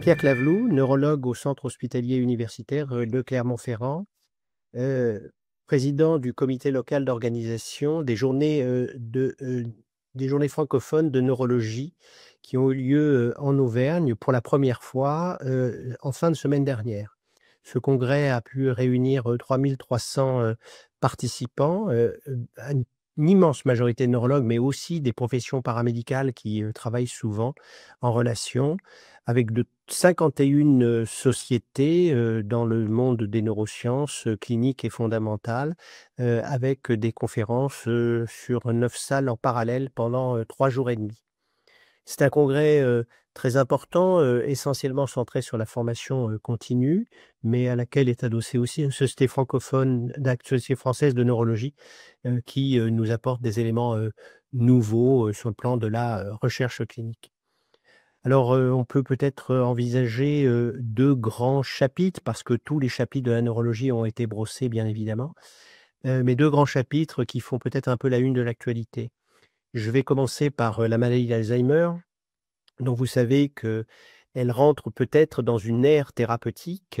Jean-Pierre Claveloux, neurologue au centre hospitalier universitaire de Clermont-Ferrand, heu, président du comité local d'organisation des journées francophones de neurologie qui ont eu lieu, en Auvergne pour la première fois, en fin de semaine dernière. Ce congrès a pu réunir, 3 300, participants, une immense majorité de neurologues, mais aussi des professions paramédicales qui, travaillent souvent en relation avec de 51 sociétés, dans le monde des neurosciences, cliniques et fondamentales, avec des conférences, sur 9 salles en parallèle pendant, 3 jours et demi. C'est un congrès, très important, essentiellement centré sur la formation, continue, mais à laquelle est adossée aussi une société francophone société française de neurologie, qui, nous apporte des éléments, nouveaux, sur le plan de la, recherche clinique. Alors, on peut peut-être, envisager, 2 grands chapitres parce que tous les chapitres de la neurologie ont été brossés bien évidemment, mais 2 grands chapitres qui font peut-être un peu la une de l'actualité. Je vais commencer par, la maladie d'Alzheimer, dont vous savez qu'elle rentre peut-être dans une ère thérapeutique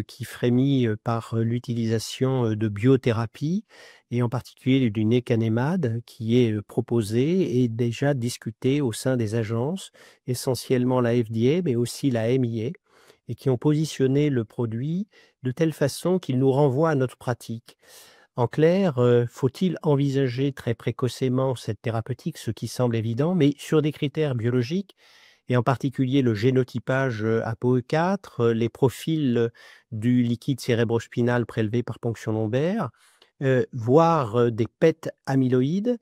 qui frémit, par, l'utilisation, de biothérapie et en particulier du lecanemab qui est, proposé et déjà discuté au sein des agences, essentiellement la FDA, mais aussi la MIA et qui ont positionné le produit de telle façon qu'il nous renvoie à notre pratique. En clair, faut-il envisager très précocement cette thérapeutique, ce qui semble évident, mais sur des critères biologiques et en particulier le génotypage, APOE4, les profils, du liquide cérébrospinal prélevé par ponction lombaire, voire, des PET amyloïdes.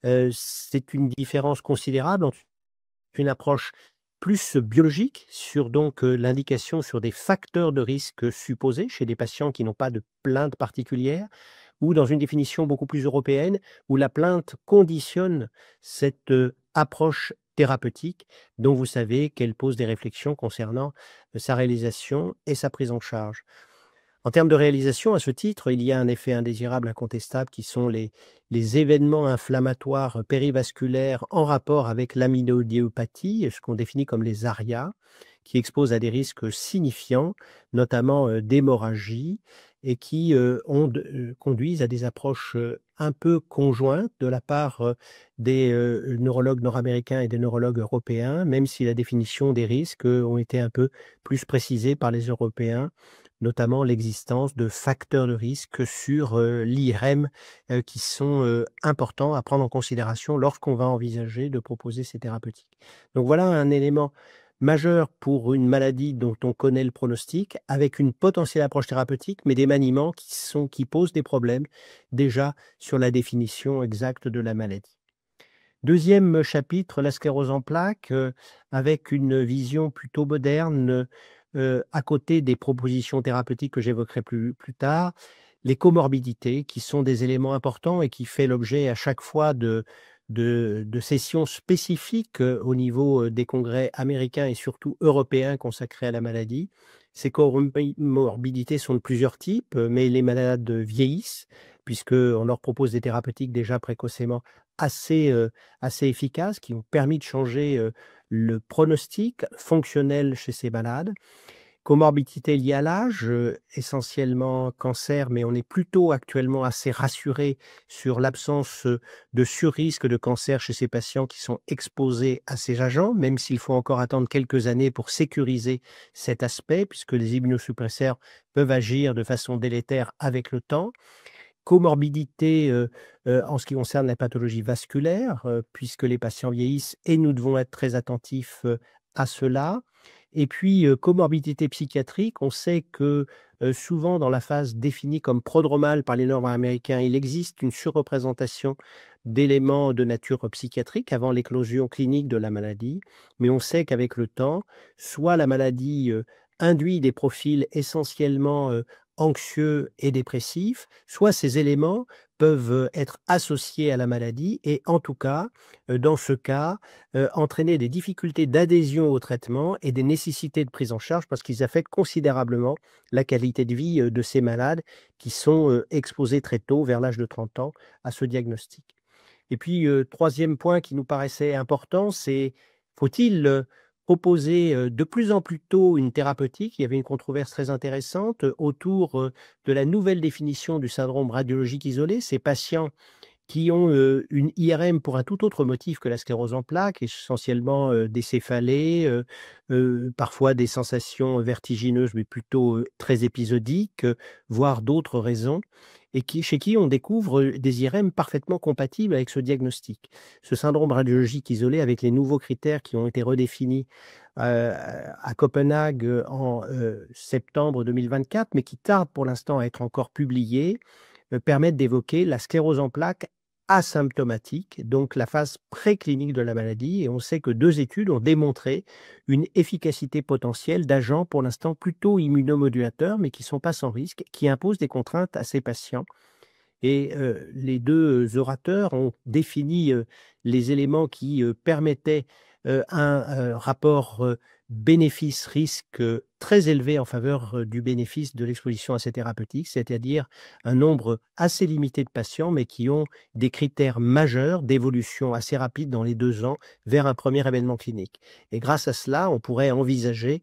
C'est une différence considérable entre une approche plus biologique sur donc, l'indication sur des facteurs de risque supposés chez des patients qui n'ont pas de plainte particulière ou dans une définition beaucoup plus européenne, où la plainte conditionne cette, approche thérapeutique dont vous savez qu'elle pose des réflexions concernant, sa réalisation et sa prise en charge. En termes de réalisation, à ce titre, il y a un effet indésirable incontestable qui sont les événements inflammatoires périvasculaires en rapport avec l'amyloïdiopathie, ce qu'on définit comme les ARIA, qui exposent à des risques signifiants, notamment, d'hémorragie et qui, conduisent à des approches, un peu conjointes de la part, des, neurologues nord-américains et des neurologues européens, même si la définition des risques, ont été un peu plus précisées par les Européens, notamment l'existence de facteurs de risque sur, l'IRM, qui sont, importants à prendre en considération lorsqu'on va envisager de proposer ces thérapeutiques. Donc voilà un élément majeur pour une maladie dont on connaît le pronostic, avec une potentielle approche thérapeutique, mais des maniements qui posent des problèmes déjà sur la définition exacte de la maladie. Deuxième chapitre, la sclérose en plaques, avec une vision plutôt moderne, à côté des propositions thérapeutiques que j'évoquerai plus tard. Les comorbidités qui sont des éléments importants et qui fait l'objet à chaque fois de sessions spécifiques, au niveau, des congrès américains et surtout européens consacrés à la maladie. Ces comorbidités sont de plusieurs types, mais les malades vieillissent puisqu'on leur propose des thérapeutiques déjà précocement assez, assez efficaces qui ont permis de changer, le pronostic fonctionnel chez ces malades. Comorbidité liée à l'âge, essentiellement cancer, mais on est plutôt actuellement assez rassuré sur l'absence, de surrisque de cancer chez ces patients qui sont exposés à ces agents, même s'il faut encore attendre quelques années pour sécuriser cet aspect, puisque les immunosuppresseurs peuvent agir de façon délétère avec le temps. Comorbidité, en ce qui concerne la pathologie vasculaire, puisque les patients vieillissent et nous devons être très attentifs, à cela. Et puis, comorbidité psychiatrique, on sait que, souvent dans la phase définie comme prodromale par les Nord-américains, il existe une surreprésentation d'éléments de nature psychiatrique avant l'éclosion clinique de la maladie. Mais on sait qu'avec le temps, soit la maladie, induit des profils essentiellement, anxieux et dépressifs, soit ces éléments peuvent, être associés à la maladie et en tout cas, dans ce cas, entraîner des difficultés d'adhésion au traitement et des nécessités de prise en charge parce qu'ils affectent considérablement la qualité de vie, de ces malades qui sont, exposés très tôt, vers l'âge de 30 ans, à ce diagnostic. Et puis, 3e point qui nous paraissait important, c'est faut-il, proposer, de plus en plus tôt une thérapeutique. Il y avait une controverse très intéressante, autour, de la nouvelle définition du syndrome radiologique isolé. Ces patients qui ont, une IRM pour un tout autre motif que la sclérose en plaques, essentiellement, des céphalées, parfois des sensations vertigineuses, mais plutôt, très épisodiques, voire d'autres raisons et chez qui on découvre, des IRM parfaitement compatibles avec ce diagnostic. Ce syndrome radiologique isolé avec les nouveaux critères qui ont été redéfinis, à Copenhague, en, septembre 2024, mais qui tardent pour l'instant à être encore publiés, permettent d'évoquer la sclérose en plaques asymptomatique, donc la phase préclinique de la maladie. Et on sait que 2 études ont démontré une efficacité potentielle d'agents pour l'instant plutôt immunomodulateurs, mais qui ne sont pas sans risque, qui imposent des contraintes à ces patients. Et les 2 orateurs ont défini, les éléments qui, permettaient, un rapport, bénéfice-risque, très élevé en faveur, du bénéfice de l'exposition à ces thérapeutiques, c'est-à-dire un nombre assez limité de patients, mais qui ont des critères majeurs d'évolution assez rapide dans les 2 ans vers un premier événement clinique. Et grâce à cela, on pourrait envisager,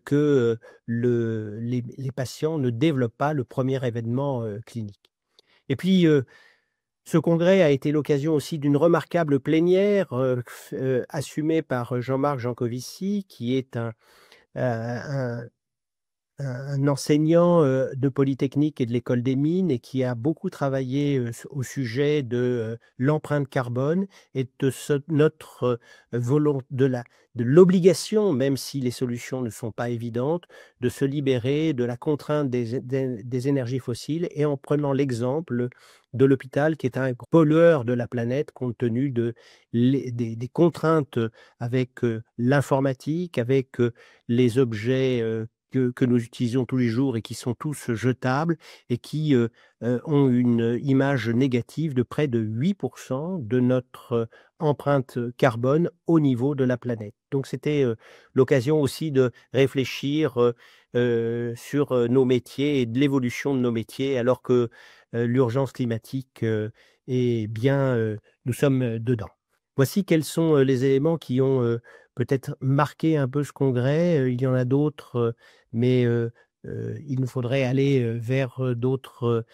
que, les patients ne développent pas le premier événement, clinique. Et puis, ce congrès a été l'occasion aussi d'une remarquable plénière, assumée par Jean-Marc Jancovici, qui est un un enseignant, de Polytechnique et de l'École des mines et qui a beaucoup travaillé, au sujet de, l'empreinte carbone et de notre, de l'obligation, même si les solutions ne sont pas évidentes, de se libérer de la contrainte des énergies fossiles et en prenant l'exemple de l'hôpital qui est un pollueur de la planète compte tenu des contraintes, avec, l'informatique, avec, les objets, que nous utilisons tous les jours et qui sont tous jetables et qui, ont une image négative de près de 8 de notre, empreinte carbone au niveau de la planète. Donc c'était, l'occasion aussi de réfléchir, sur, nos métiers et de l'évolution de nos métiers alors que, l'urgence climatique, est bien, nous sommes, dedans. Voici quels sont, les éléments qui ont, peut-être marqué un peu ce congrès. Il y en a d'autres, mais il nous faudrait aller, vers, d'autres,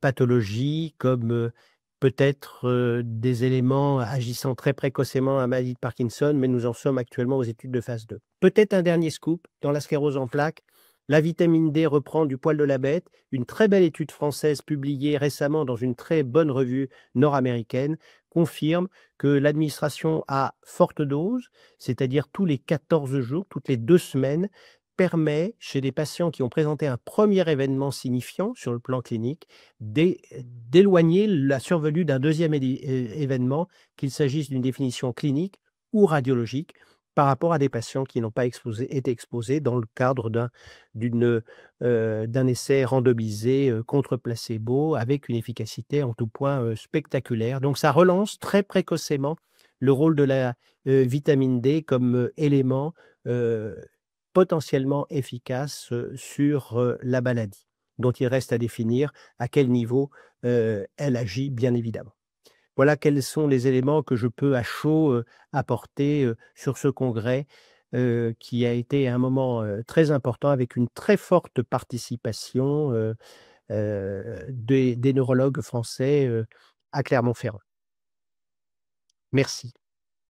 pathologies comme, peut-être, des éléments agissant très précocement à la maladie de Parkinson, mais nous en sommes actuellement aux études de phase 2. Peut-être un dernier scoop, dans la sclérose en plaques, la vitamine D reprend du poil de la bête. Une très belle étude française publiée récemment dans une très bonne revue nord-américaine confirme que l'administration à forte dose, c'est-à-dire tous les 14 jours, toutes les 2 semaines, permet, chez des patients qui ont présenté un premier événement signifiant sur le plan clinique, d'éloigner la survenue d'un deuxième événement, qu'il s'agisse d'une définition clinique ou radiologique, par rapport à des patients qui n'ont pas été exposés dans le cadre d'un essai randomisé, contre placebo avec une efficacité en tout point, spectaculaire. Donc ça relance très précocement le rôle de la, vitamine D comme, élément, heu, potentiellement efficace, sur, la maladie, dont il reste à définir à quel niveau, elle agit bien évidemment. Voilà quels sont les éléments que je peux à chaud, apporter, sur ce congrès, qui a été un moment, très important avec une très forte participation, des neurologues français, à Clermont-Ferrand. Merci.